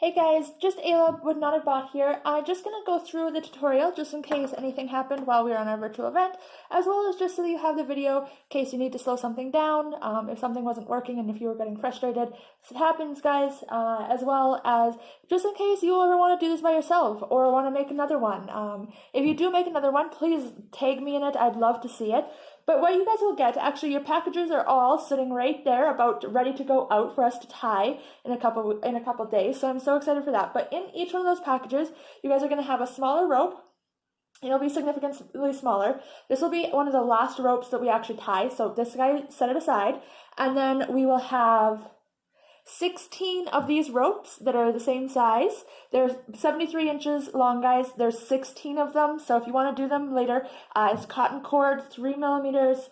Hey guys, just Ayla with Not a Bot here. I'm just going to go through the tutorial just in case anything happened while we were on our virtual event, as well as just so that you have the video in case you need to slow something down, if something wasn't working and if you were getting frustrated. This happens, guys, as well as just in case you ever want to do this by yourself or want to make another one. If you do make another one, please tag me in it. I'd love to see it. But what you guys will get, actually your packages are all sitting right there about ready to go out for us to tie in a couple days. So I'm so excited for that. But in each one of those packages, you guys are going to have a smaller rope. It'll be significantly smaller. This will be one of the last ropes that we actually tie. So this guy, set it aside. And then we will have 16 of these ropes that are the same size. They're 73 inches long, guys. There's 16 of them. So if you want to do them later, it's cotton cord, 3 millimeters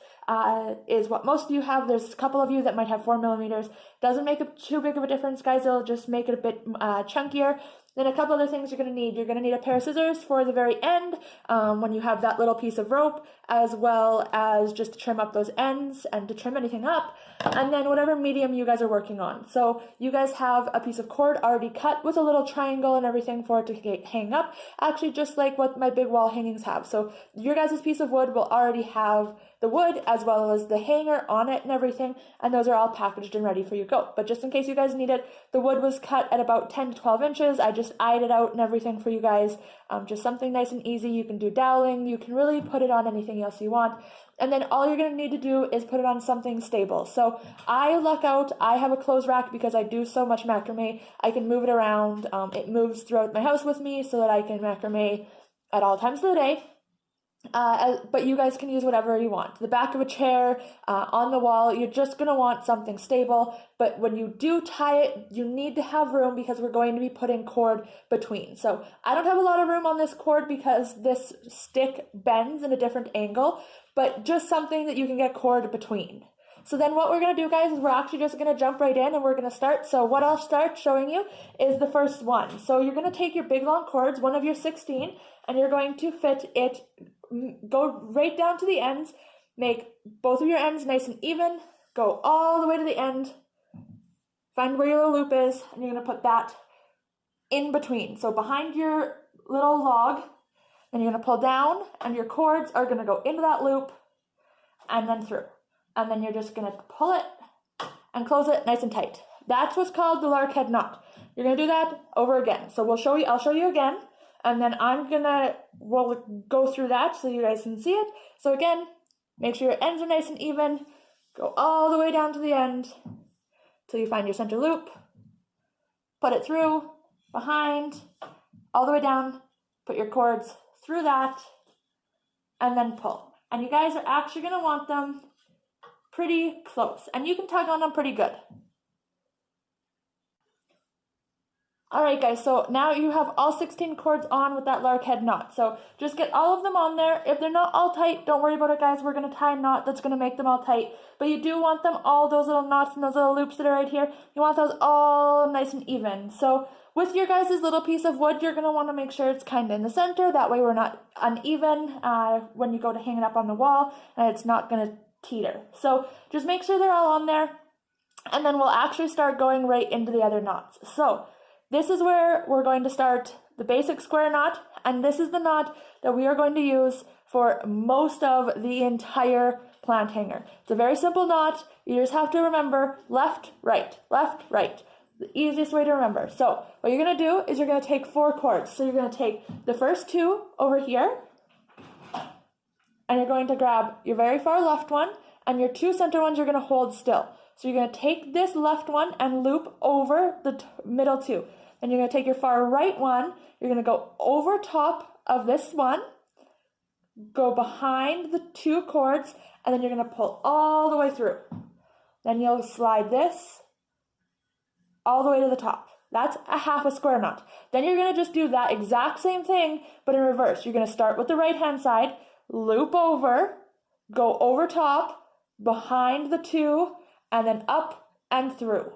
is what most of you have. There's a couple of you that might have 4 millimeters. Doesn't make too big of a difference, guys. It'll just make it a bit chunkier. Then a couple other things you're going to need. You're going to need a pair of scissors for the very end when you have that little piece of rope, as well as just to trim up those ends and to trim anything up. And then whatever medium you guys are working on. So you guys have a piece of cord already cut with a little triangle and everything for it to hang up. Actually, just like what my big wall hangings have. So your guys' piece of wood will already have the wood as well as the hanger on it and everything, and those are all packaged and ready for you to go. But just in case you guys need it, the wood was cut at about 10 to 12 inches. I just eyed it out and everything for you guys. Just something nice and easy. You can do doweling. You can really put it on anything else you want. And then all you're going to need to do is put it on something stable. So I luck out. I have a clothes rack because I do so much macrame. I can move it around. It moves throughout my house with me so that I can macrame at all times of the day. But you guys can use whatever you want. The back of a chair, on the wall, you're just going to want something stable. But when you do tie it, you need to have room because we're going to be putting cord between. So I don't have a lot of room on this cord because this stick bends in a different angle, but just something that you can get cord between. So then what we're going to do, guys, is we're actually just going to jump right in and we're going to start. So what I'll start showing you is the first one. So you're going to take your big long cords, one of your 16, and you're going to fit it, go right down to the ends, make both of your ends nice and even, go all the way to the end, find where your loop is, and you're going to put that in between. So behind your little log, and you're going to pull down, and your cords are going to go into that loop, and then through. And then you're just going to pull it and close it nice and tight. That's what's called the lark head knot. You're going to do that over again. So I'll show you again, and then we'll go through that so you guys can see it. So again, make sure your ends are nice and even. Go all the way down to the end till you find your center loop. Put it through, behind, all the way down. Put your cords through that, and then pull. And you guys are actually going to want them pretty close, and you can tug on them pretty good. Alright guys, so now you have all 16 cords on with that lark head knot. So just get all of them on there. If they're not all tight, don't worry about it, guys. We're going to tie a knot that's going to make them all tight. But you do want them, all those little knots and those little loops that are right here, you want those all nice and even. So with your guys' little piece of wood, you're going to want to make sure it's kind of in the center. That way we're not uneven when you go to hang it up on the wall, and it's not going to teeter. So just make sure they're all on there, and then we'll actually start going right into the other knots. So this is where we're going to start the basic square knot, and this is the knot that we are going to use for most of the entire plant hanger. It's a very simple knot. You just have to remember left, right, left, right. The easiest way to remember. So what you're going to do is you're going to take 4 cords. So you're going to take the first 2 over here, and you're going to grab your very far left one, and your 2 center ones you're going to hold still. So you're going to take this left one and loop over the middle 2. And you're going to take your far right one, you're going to go over top of this one, go behind the 2 cords, and then you're going to pull all the way through. Then you'll slide this all the way to the top. That's a half a square knot. Then you're going to just do that exact same thing, but in reverse. You're going to start with the right hand side, loop over, go over top, behind the 2, and then up and through.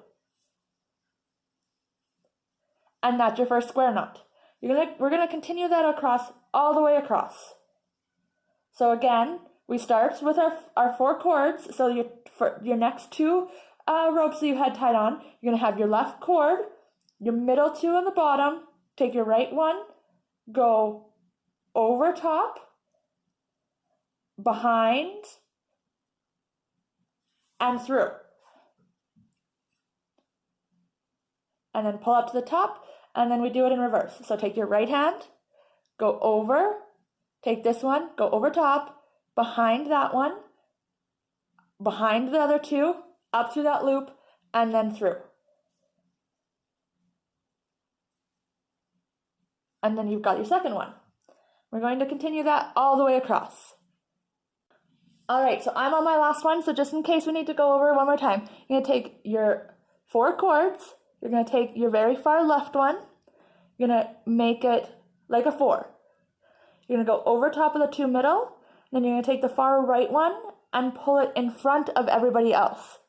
And that's your first square knot. We're gonna continue that across, all the way across. So again, we start with our 4 cords. So for your next 2 ropes that you had tied on, you're gonna have your left cord, your middle two on the bottom, take your right one, go over top, behind, and through. And then pull up to the top, and then we do it in reverse. So take your right hand, go over, take this one, go over top, behind that one, behind the other two, up through that loop, and then through. And then you've got your second one. We're going to continue that all the way across. All right, so I'm on my last one, so just in case we need to go over it one more time, you're going to take your 4 cords, you're going to take your very far left one, you're going to make it like a 4. You're going to go over top of the 2 middle, then you're going to take the far right one and pull it in front of everybody else.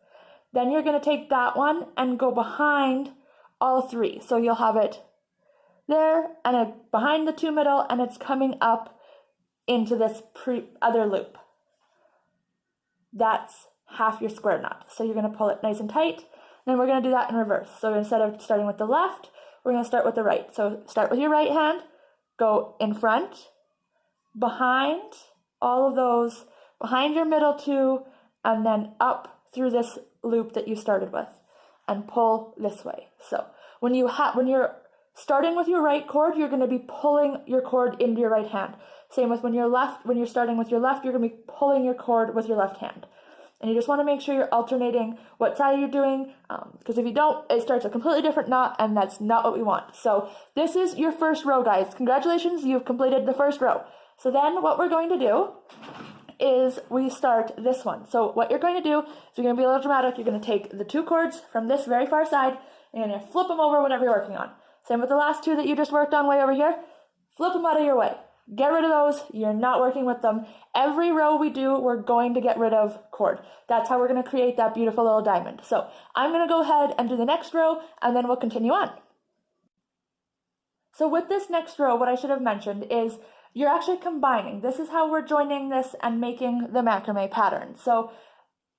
Then you're going to take that one and go behind all 3. So you'll have it there and behind the 2 middle, and it's coming up into this other loop. That's half your square knot. So you're going to pull it nice and tight. Then we're going to do that in reverse. So instead of starting with the left, we're going to start with the right. So start with your right hand, go in front, behind all of those, behind your middle 2, and then up through this loop that you started with, and pull this way. So when you're starting with your right cord, you're going to be pulling your cord into your right hand. Same with when you're starting with your left, you're going to be pulling your cord with your left hand. And you just want to make sure you're alternating what side you're doing, because if you don't, it starts a completely different knot, and that's not what we want. So this is your first row, guys. Congratulations, you've completed the first row. So then what we're going to do is we start this one. So what you're going to do is you're going to be a little dramatic. You're going to take the 2 cords from this very far side, and you're going to flip them over whatever you're working on. Same with the last 2 that you just worked on way over here. Flip them out of your way. Get rid of those. You're not working with them. Every row we do, we're going to get rid of cord. That's how we're going to create that beautiful little diamond. So I'm going to go ahead and do the next row, and then we'll continue on. So with this next row, what I should have mentioned is you're actually combining. This is how we're joining this and making the macrame pattern. So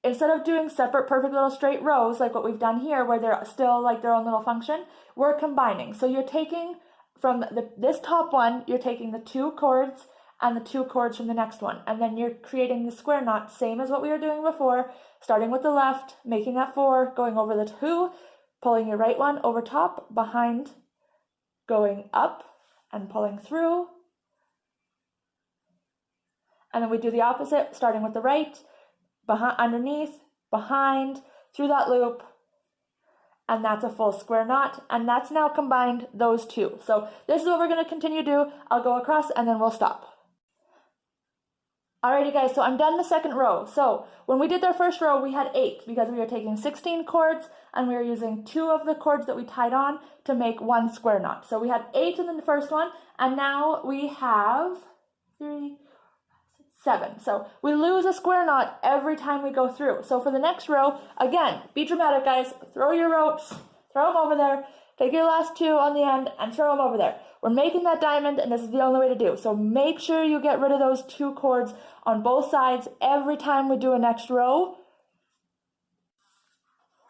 instead of doing separate perfect little straight rows like what we've done here, where they're still like their own little function, we're combining. So you're taking from this top one, you're taking the 2 cords and the 2 cords from the next one, and then you're creating the square knot, same as what we were doing before, starting with the left, making that 4, going over the 2, pulling your right one over top, behind, going up and pulling through, and then we do the opposite, starting with the right, behind, underneath, behind, through that loop, and that's a full square knot, and that's now combined those 2. So this is what we're going to continue to do. I'll go across and then we'll stop. Alrighty guys, so I'm done the second row. So when we did our first row, we had 8 because we were taking 16 cords and we were using 2 of the cords that we tied on to make 1 square knot. So we had 8 in the first one, and now we have 3, 7. So we lose a square knot every time we go through. So for the next row, again, be dramatic, guys. Throw your ropes, throw them over there, take your last 2 on the end and throw them over there. We're making that diamond, and this is the only way to do. So make sure you get rid of those 2 cords on both sides every time we do a next row.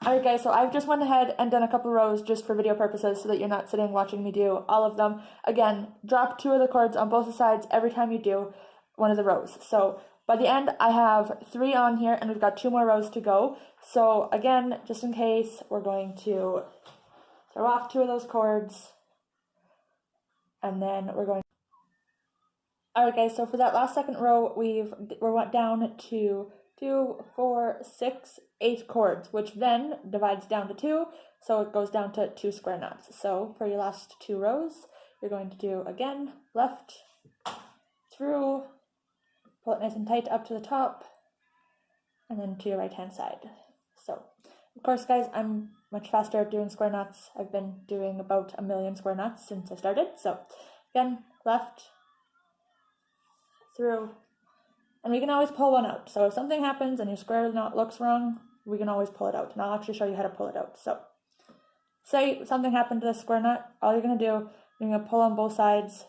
Alright guys, so I've just went ahead and done a couple rows just for video purposes so that you're not sitting watching me do all of them. Again, drop 2 of the cords on both sides every time you do one of the rows. So by the end, I have 3 on here, and we've got 2 more rows to go. So again, just in case, we're going to throw off 2 of those cords, and then we're going. Alright guys, so for that last second row, we went down to 2, 4, 6, 8 cords, which then divides down to 2, so it goes down to 2 square knots. So for your last 2 rows, you're going to do, again, left, through, pull it nice and tight up to the top, and then to your right hand side. So, of course guys, I'm much faster at doing square knots. I've been doing about 1 million square knots since I started. So, again, left, through, and we can always pull one out. So if something happens and your square knot looks wrong, we can always pull it out, and I'll actually show you how to pull it out. So, say something happened to the square knot, all you're going to do, you're going to pull on both sides,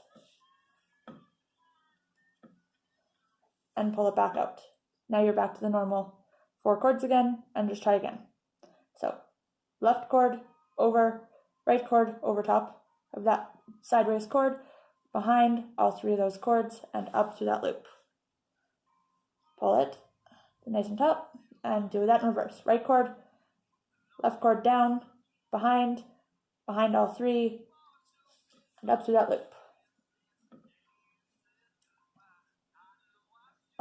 and pull it back out. Now you're back to the normal 4 cords again, and just try again. So, left cord, over, right cord over top of that sideways cord, behind all 3 of those cords, and up through that loop. Pull it nice and taut, and do that in reverse. Right cord, left cord down, behind all 3, and up through that loop.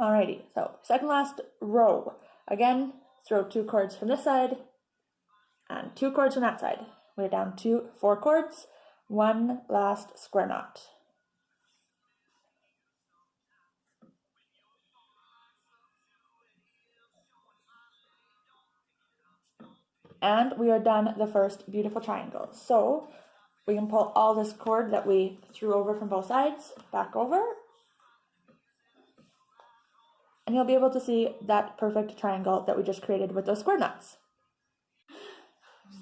Alrighty, so second last row. Again, throw 2 cords from this side and 2 cords from that side. We're down to 4 cords, 1 last square knot. And we are done the first beautiful triangle. So we can pull all this cord that we threw over from both sides back over, and you'll be able to see that perfect triangle that we just created with those square knots.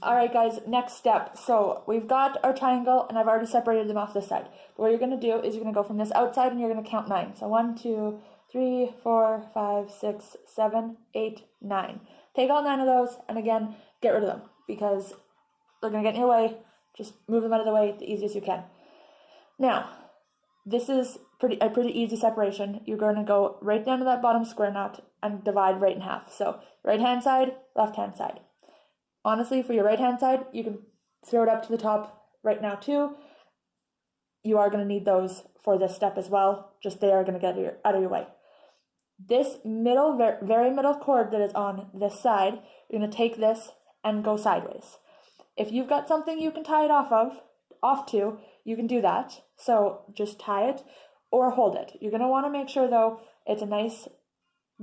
Alright guys, next step. So we've got our triangle, and I've already separated them off this side. But what you're going to do is you're going to go from this outside and you're going to count 9. So 1, 2, 3, 4, 5, 6, 7, 8, 9. Take all 9 of those, and again, get rid of them because they're going to get in your way. Just move them out of the way the easiest you can. Now, this is a pretty easy separation. You're going to go right down to that bottom square knot and divide right in half. So right hand side, left hand side. Honestly, for your right hand side, you can throw it up to the top right now too. You are going to need those for this step as well. Just they are going to get out of your way. This middle, very middle cord that is on this side, you're going to take this and go sideways. If you've got something you can tie it off to, you can do that. So just tie it or hold it. You're going to want to make sure though it's a nice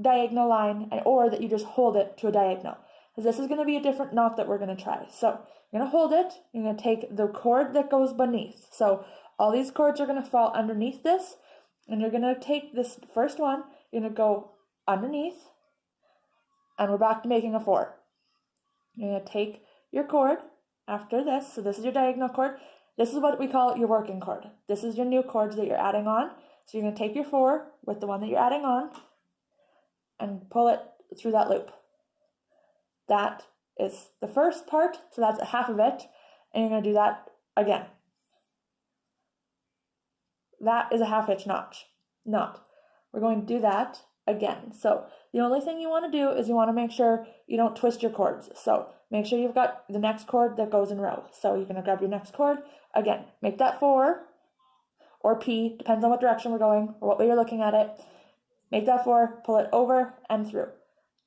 diagonal line, or that you just hold it to a diagonal. Because this is going to be a different knot that we're going to try. So you're going to hold it. You're going to take the cord that goes beneath. So all these cords are going to fall underneath this. And you're going to take this first one. You're going to go underneath. And we're back to making a 4. You're going to take your cord after this. So this is your diagonal cord. This is what we call your working cord. This is your new cords that you're adding on. So you're going to take your 4 with the one that you're adding on and pull it through that loop. That is the first part, so that's a half of it, and you're going to do that again. That is a half-inch knot. We're going to do that again. So the only thing you want to do is you want to make sure you don't twist your cords. So make sure you've got the next cord that goes in row. So you're going to grab your next cord, again, make that 4, or P, depends on what direction we're going, or what way you're looking at it. Make that 4, pull it over and through.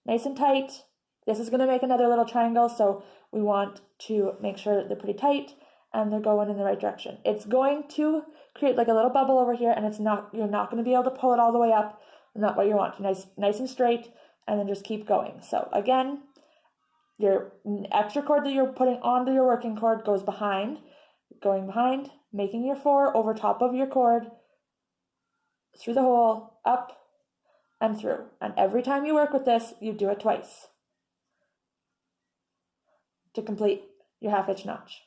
Nice and tight. This is going to make another little triangle, so we want to make sure that they're pretty tight and they're going in the right direction. It's going to create like a little bubble over here, and you're not going to be able to pull it all the way up. Not what you want. Nice and straight, and then just keep going. So again, your extra cord that you're putting onto your working cord goes behind, going behind, making your 4 over top of your cord, through the hole, up, and through. And every time you work with this, you do it twice to complete your half-inch notch.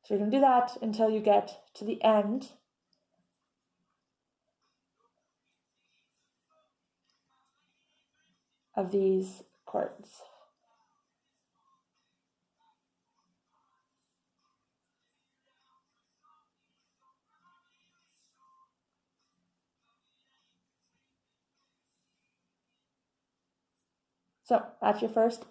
So you're going to do that until you get to the end of these cords. So that's your first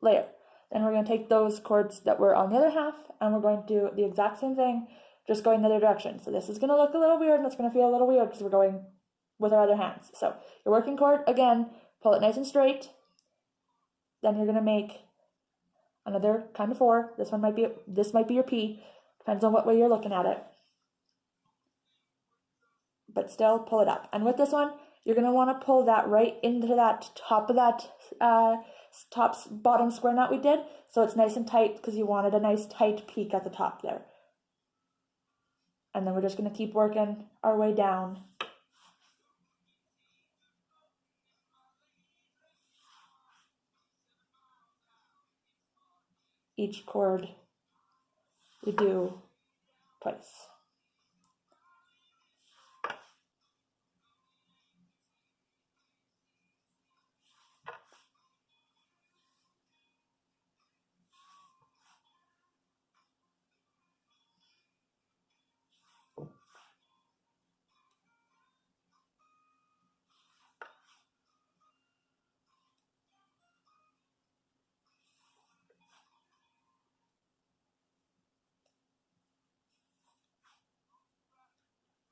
layer. Then we're going to take those cords that were on the other half, and we're going to do the exact same thing, just going the other direction. So this is going to look a little weird, and it's going to feel a little weird because we're going with our other hands. So your working cord, again, pull it nice and straight. Then you're going to make another kind of 4. This might be your P. Depends on what way you're looking at it. But still pull it up. And with this one, you're going to want to pull that right into that top of that bottom square knot we did, so it's nice and tight because you wanted a nice tight peak at the top there. And then we're just going to keep working our way down. Each cord we do twice.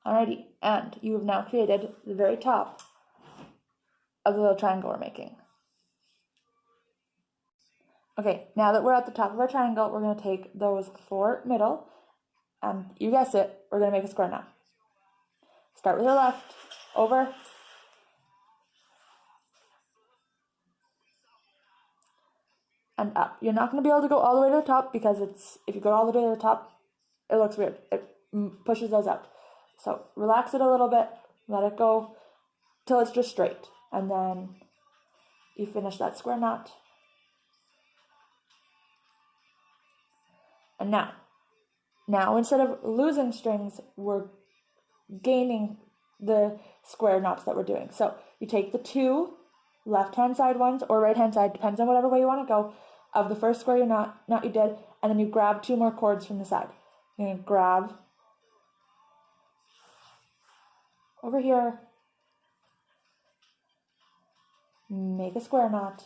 Alrighty, and you have now created the very top of the little triangle we're making. Okay, now that we're at the top of our triangle, we're going to take those 4 middle, and you guessed it, we're going to make a square now. Start with your left, over, and up. You're not going to be able to go all the way to the top because if you go all the way to the top, it looks weird. It pushes those out. So relax it a little bit, let it go till it's just straight, and then you finish that square knot. And now instead of losing strings, we're gaining the square knots that we're doing. So you take the 2 left-hand side ones or right-hand side, depends on whatever way you want to go, of the first square knot you did, and then you grab 2 more cords from the side. You're going to grab over here, make a square knot,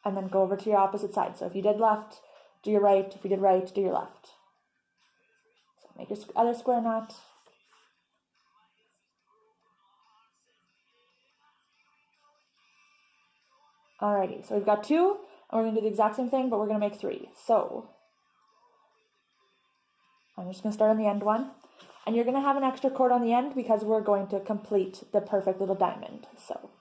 and then go over to your opposite side. So if you did left, do your right. If you did right, do your left. So make your other square knot. Alrighty, so we've got 2, and we're going to do the exact same thing, but we're going to make 3. So I'm just going to start on the end one. And you're going to have an extra cord on the end because we're going to complete the perfect little diamond. So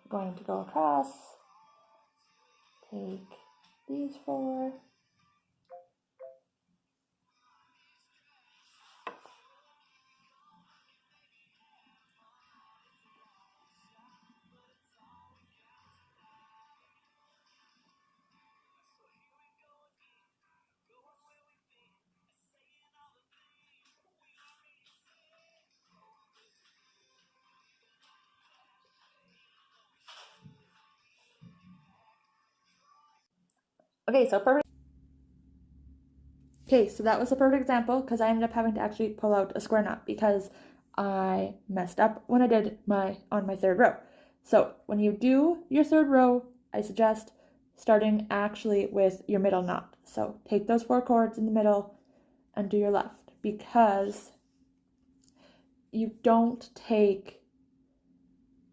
going to go across, take these 4, okay, so perfect. Okay, so that was a perfect example because I ended up having to actually pull out a square knot because I messed up when I did on my 3rd row. So when you do your 3rd row, I suggest starting actually with your middle knot. So take those 4 cords in the middle and do your left, because you don't take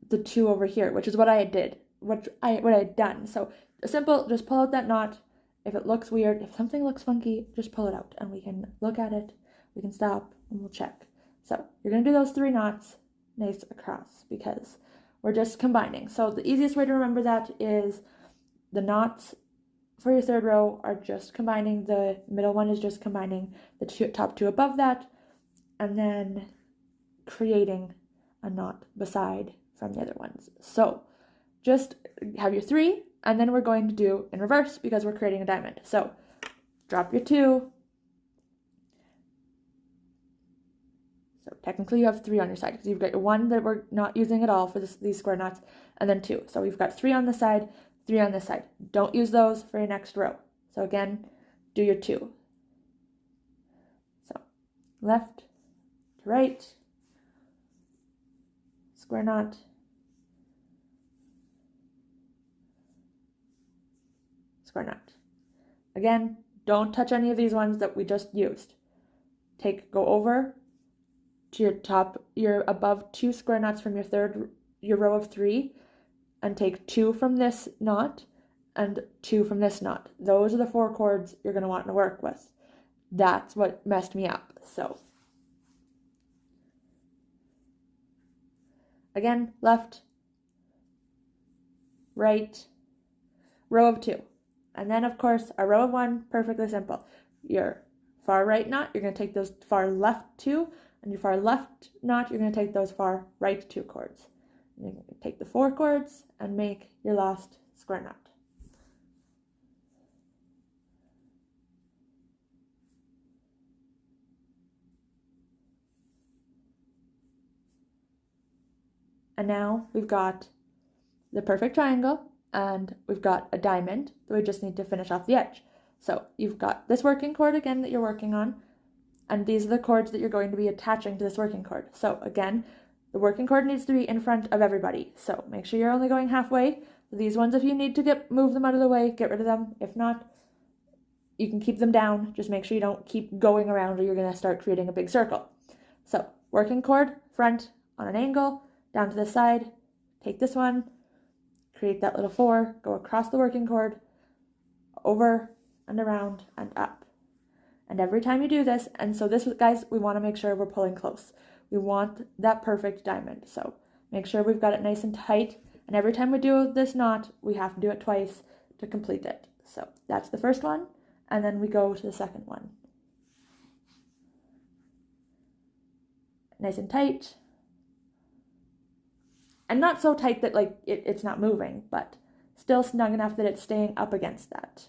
the 2 over here, which is what I did, what I had done. So simple, just pull out that knot. If it looks weird, if something looks funky, just pull it out and we can look at it, we can stop and we'll check. So you're going to do those 3 knots nice across because we're just combining. So the easiest way to remember that is the knots for your 3rd row are just combining, the middle one is just combining the top 2 above that, and then creating a knot beside from the other ones. So just have your 3, and then we're going to do in reverse because we're creating a diamond. So drop your 2. So technically you have 3 on your side because you've got your 1 that we're not using at all for these square knots, and then 2. So we've got 3 on the side, 3 on this side. Don't use those for your next row. So again, do your 2. So left to right, square knot, square knot. Again, don't touch any of these ones that we just used. Go over to your top, your above 2 square knots from your row of 3, and take 2 from this knot and 2 from this knot. Those are the 4 cords you're going to want to work with. That's what messed me up. So again, left, right, row of 2. And then, of course, a row of 1, perfectly simple. Your far right knot, you're going to take those far left 2, and your far left knot, you're going to take those far right 2 cords. And you're going to take the 4 cords and make your last square knot. And now we've got the perfect triangle, and we've got a diamond that we just need to finish off the edge. So you've got this working cord again that you're working on, and these are the cords that you're going to be attaching to this working cord. So again, the working cord needs to be in front of everybody. So make sure you're only going halfway These ones, if you need to move them out of the way, get rid of them. If not, you can keep them down. Just make sure you don't keep going around or you're going to start creating a big circle. So working cord, front on an angle, down to the side, take this one, create that little 4, go across the working cord, over and around and up. And every time you do this, and so this, guys, we want to make sure we're pulling close. We want that perfect diamond. So make sure we've got it nice and tight. And every time we do this knot, we have to do it twice to complete it. So that's the first one. And then we go to the second one. Nice and tight. And not so tight that like it's not moving, but still snug enough that it's staying up against that.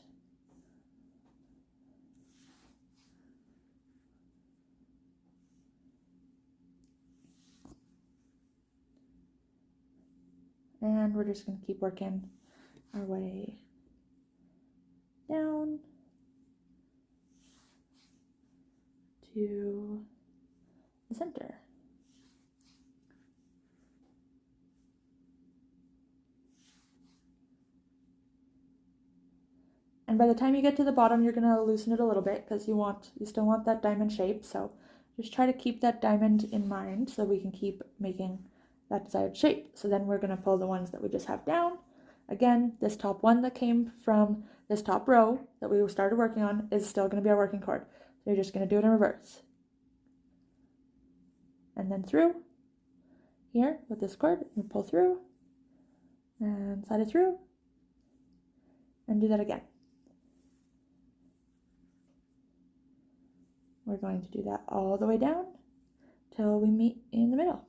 And we're just going to keep working our way down to the center. And by the time you get to the bottom, you're going to loosen it a little bit because you still want that diamond shape. So just try to keep that diamond in mind so we can keep making that desired shape. So then we're going to pull the ones that we just have down. Again, this top one that came from this top row that we started working on is still going to be our working cord. So you're just going to do it in reverse. And then through here with this cord, you pull through and slide it through and do that again. We're going to do that all the way down till we meet in the middle.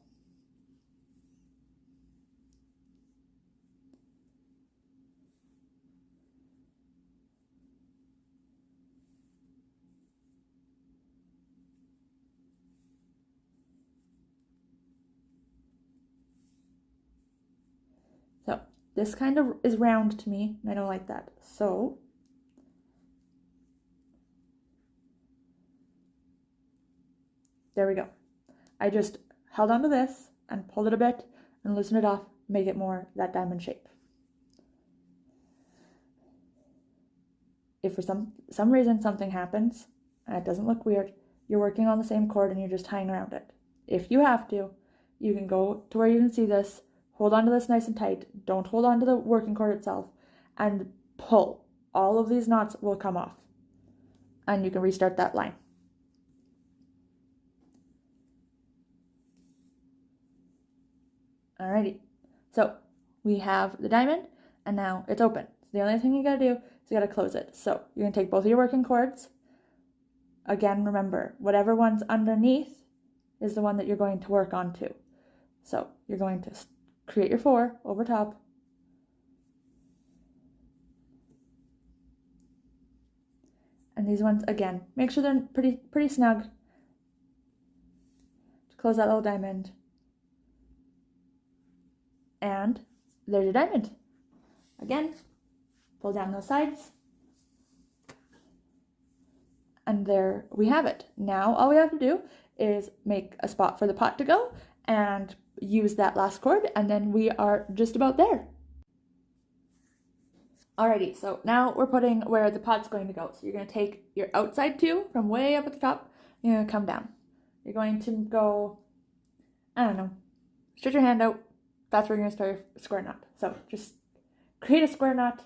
So this kind of is round to me, and I don't like that. So there we go. I just held onto this and pulled it a bit and loosened it off, make it more that diamond shape. If for some reason something happens and it doesn't look weird, you're working on the same cord and you're just tying around it. If you have to, you can go to where you can see this, hold onto this nice and tight, don't hold onto the working cord itself, and pull. All of these knots will come off and you can restart that line. Alrighty, so we have the diamond and now it's open. So the only thing you gotta do is you gotta close it. So you're gonna take both of your working cords. Again, remember, whatever one's underneath is the one that you're going to work on too. So you're going to create your 4 over top. And these ones, again, make sure they're pretty snug to close that little diamond. And there's your diamond. Again, pull down those sides. And there we have it. Now all we have to do is make a spot for the pot to go and use that last cord, and then we are just about there. Alrighty, so now we're putting where the pot's going to go. So you're going to take your outside 2 from way up at the top, you're going to come down. You're going to go, I don't know, stretch your hand out. That's where you're going to start your square knot. So just create a square knot.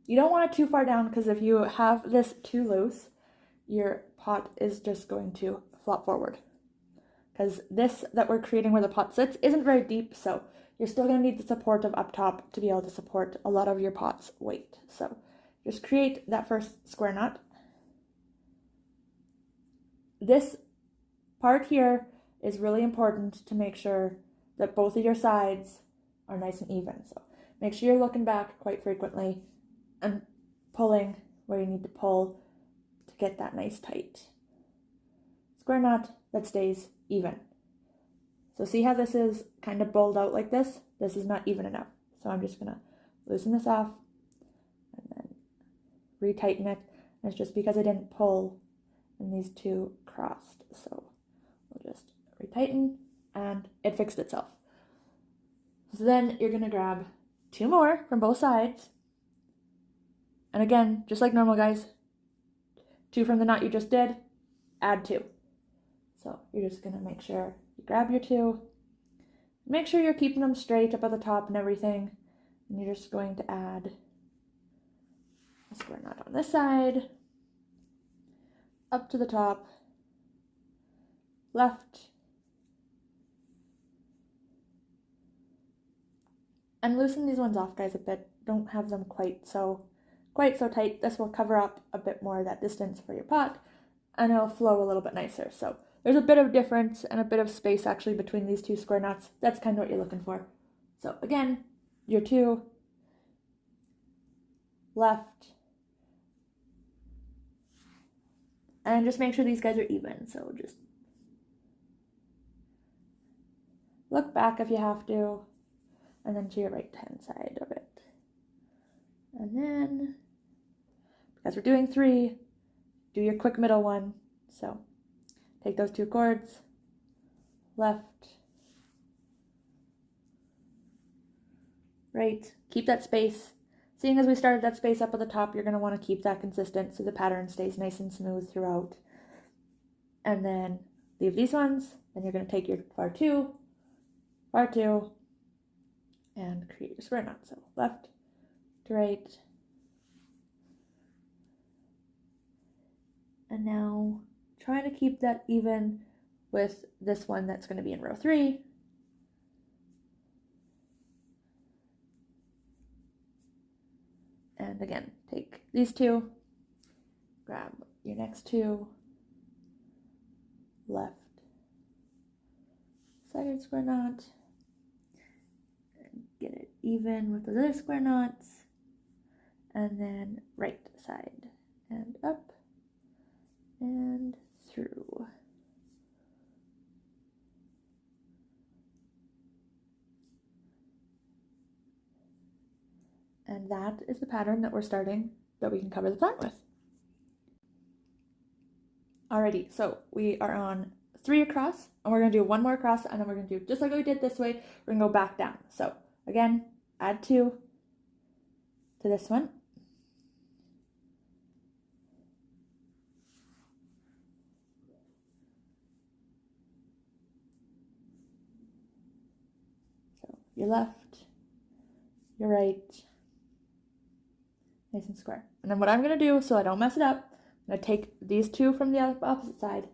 You don't want it too far down because if you have this too loose, your pot is just going to flop forward. Because this that we're creating where the pot sits isn't very deep, so you're still going to need the support of up top to be able to support a lot of your pot's weight. So just create that first square knot. This part here is really important to make sure that both of your sides are nice and even. So make sure you're looking back quite frequently and pulling where you need to pull to get that nice tight square knot that stays even. So see how this is kind of bowled out like this? This is not even enough. So I'm just going to loosen this off and then retighten it. And it's just because I didn't pull and these two crossed. So we'll just retighten and it fixed itself. So then you're going to grab 2 more from both sides. And again, just like normal, guys, 2 from the knot you just did, add 2. So you're just gonna make sure you grab your 2, make sure you're keeping them straight up at the top and everything, and you're just going to add a square knot on this side, up to the top, left, and loosen these ones off, guys, a bit. Don't have them quite so tight. This will cover up a bit more of that distance for your pot, and it'll flow a little bit nicer. So there's a bit of difference and a bit of space actually between these 2 square knots. That's kind of what you're looking for. So again, your 2, left, and just make sure these guys are even. So just look back if you have to, and then to your right hand side of it. And then, because we're doing 3, do your quick middle one. So take those 2 cords, left, right, keep that space. Seeing as we started that space up at the top, you're going to want to keep that consistent so the pattern stays nice and smooth throughout. And then leave these ones, then you're going to take your far 2, and create your square knot. So left to right. And now try to keep that even with this one that's going to be in row 3. And again, take these 2, grab your next 2, left sided square knot, and get it even with those other square knots, and then right side, and up, and through. And that is the pattern that we're starting, that we can cover the plant with. Alrighty, so we are on 3 across, and we're going to do 1 more across, and then we're going to do, just like we did this way, we're going to go back down. So again, add 2 to this one. So your left, your right, nice and square. And then what I'm going to do, so I don't mess it up, I'm going to take these 2 from the opposite side,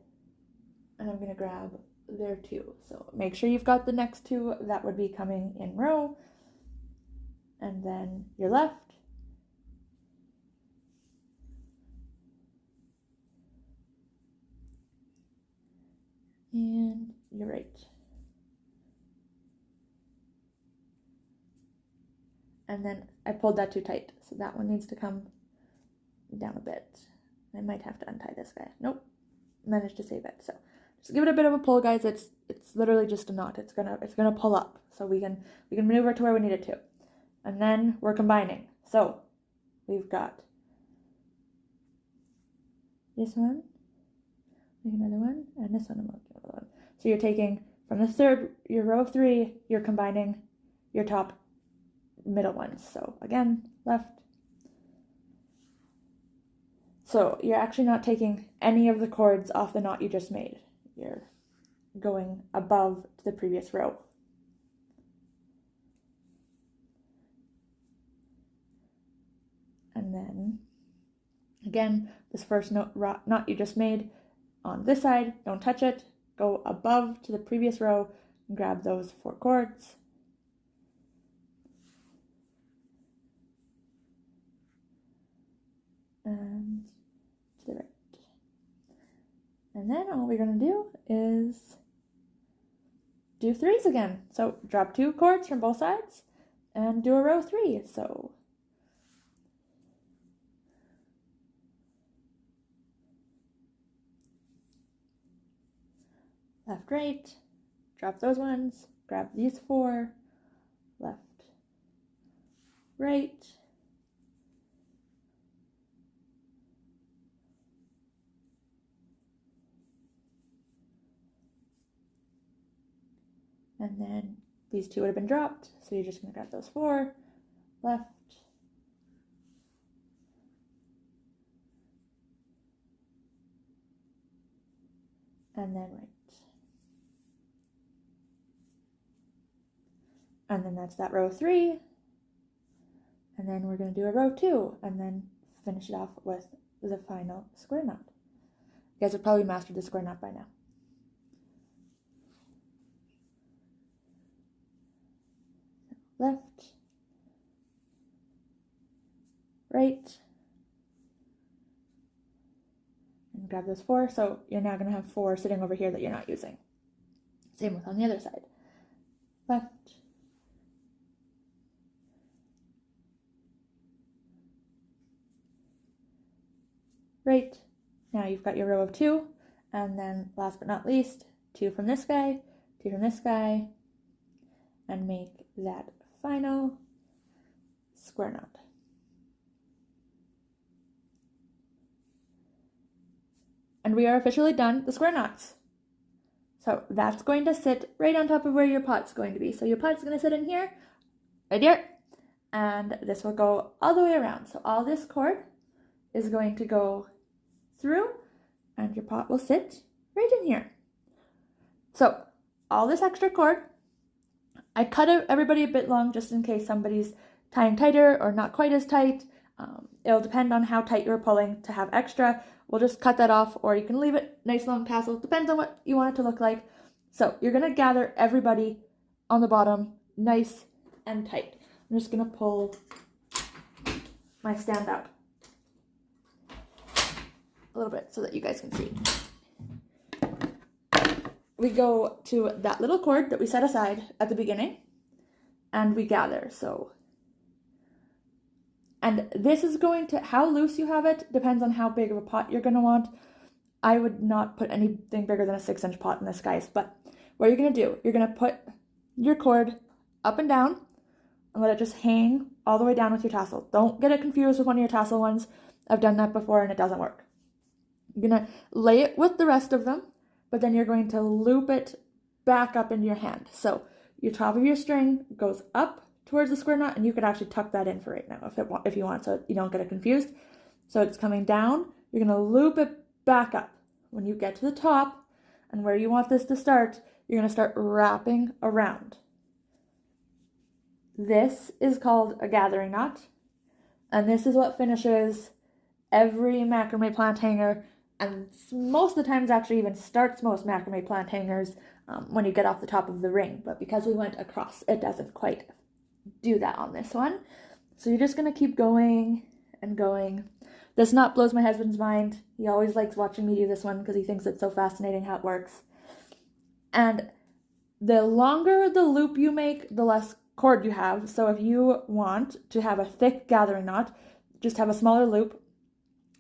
and I'm going to grab their 2. So make sure you've got the next 2 that would be coming in row, and then your left, and your right. And then I pulled that too tight, so that one needs to come down a bit. I might have to untie this guy. Nope, managed to save it. So just give it a bit of a pull, guys. It's literally just a knot. It's gonna pull up, so we can maneuver to where we need it to. And then we're combining. So we've got this one, make another one, and this one, and another one. So you're taking from the your row of 3, you're combining your top middle ones. So again, left. So you're actually not taking any of the cords off the knot you just made. You're going above to the previous row. And then, again, this first knot you just made on this side, don't touch it. Go above to the previous row and grab those 4 cords. And to the right. And then all we're going to do is do 3s again. So drop 2 cords from both sides and do a row 3. So left, right, drop those ones, grab these 4, left, right, and then these 2 would have been dropped, so you're just going to grab those 4, left, and then right. And then that's that row 3. And then we're going to do a row 2 and then finish it off with the final square knot. You guys have probably mastered the square knot by now. Left, right, and grab those 4. So you're now going to have 4 sitting over here that you're not using. Same with on the other side. Left, right. Now you've got your row of 2, and then last but not least, 2 from this guy, 2 from this guy, and make that final square knot. And we are officially done the square knots. So that's going to sit right on top of where your pot's going to be. So your pot's going to sit in here, right here, and this will go all the way around. So all this cord is going to go through, and your pot will sit right in here. So all this extra cord, I cut everybody a bit long just in case somebody's tying tighter or not quite as tight. It'll depend on how tight you're pulling to have extra. We'll just cut that off, or you can leave it nice long tassel. Depends on what you want it to look like. So you're going to gather everybody on the bottom nice and tight. I'm just going to pull my stand out a little bit so that you guys can see. We go to that little cord that we set aside at the beginning, and we gather. And this is going to, how loose you have it depends on how big of a pot you're going to want. I would not put anything bigger than a 6-inch pot in this, guys. But what you're going to do, you're going to put your cord up and down and let it just hang all the way down with your tassel. Don't get it confused with one of your tassel ones. I've done that before and it doesn't work. You're going to lay it with the rest of them, but then you're going to loop it back up into your hand. So your top of your string goes up towards the square knot, and you could actually tuck that in for right now if you want, so you don't get it confused. So it's coming down, you're going to loop it back up. When you get to the top and where you want this to start, you're going to start wrapping around. This is called a gathering knot, and this is what finishes every macrame plant hanger, and most of the times actually even starts most macrame plant hangers when you get off the top of the ring. But because we went across, it doesn't quite do that on this one. So you're just going to keep going and going. This knot blows my husband's mind. He always likes watching me do this one because he thinks it's so fascinating how it works. And the longer the loop you make, the less cord you have. So if you want to have a thick gathering knot, just have a smaller loop.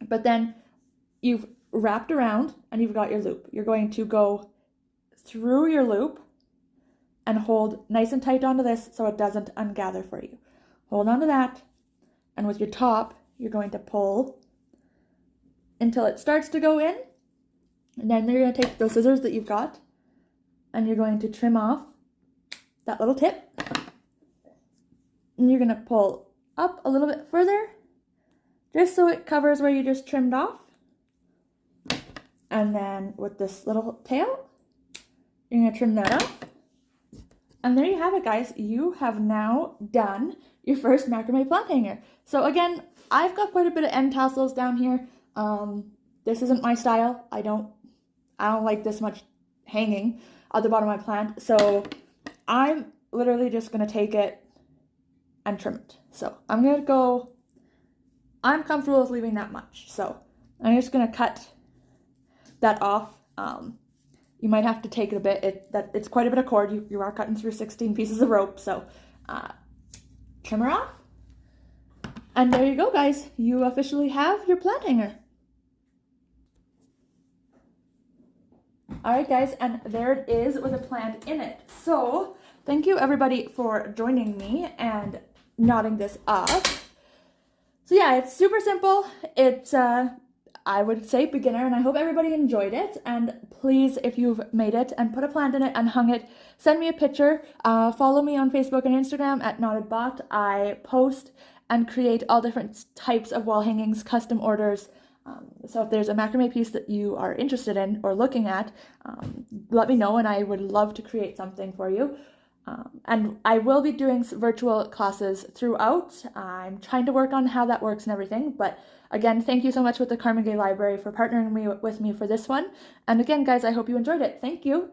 But then you've wrapped around and you've got your loop. You're going to go through your loop and hold nice and tight onto this so it doesn't ungather for you. Hold on to that, and with your top, you're going to pull until it starts to go in, and then you're going to take those scissors that you've got, and you're going to trim off that little tip, and you're going to pull up a little bit further, just so it covers where you just trimmed off, and then with this little tail, you're going to trim that off. And there you have it, guys. You have now done your first macrame plant hanger. So again, I've got quite a bit of end tassels down here. This isn't my style. I don't like this much hanging at the bottom of my plant. So I'm literally just going to take it and trim it. So I'm comfortable with leaving that much. So I'm just going to cut that off. You might have to take it a bit. It's quite a bit of cord. You are cutting through 16 pieces of rope, so trim her off. And there you go, guys. You officially have your plant hanger. Alright, guys, and there it is with a plant in it. So, thank you everybody for joining me and knotting this up. So yeah, it's super simple. It's I would say beginner, and I hope everybody enjoyed it. And please, if you've made it and put a plant in it and hung it, send me a picture. Follow me on Facebook and Instagram at KnottedBot. I post and create all different types of wall hangings, custom orders. So if there's a macrame piece that you are interested in or looking at, let me know and I would love to create something for you. And I will be doing virtual classes throughout. I'm trying to work on how that works and everything. But again, thank you so much with the Carmangay Library for partnering with me for this one. And again, guys, I hope you enjoyed it. Thank you.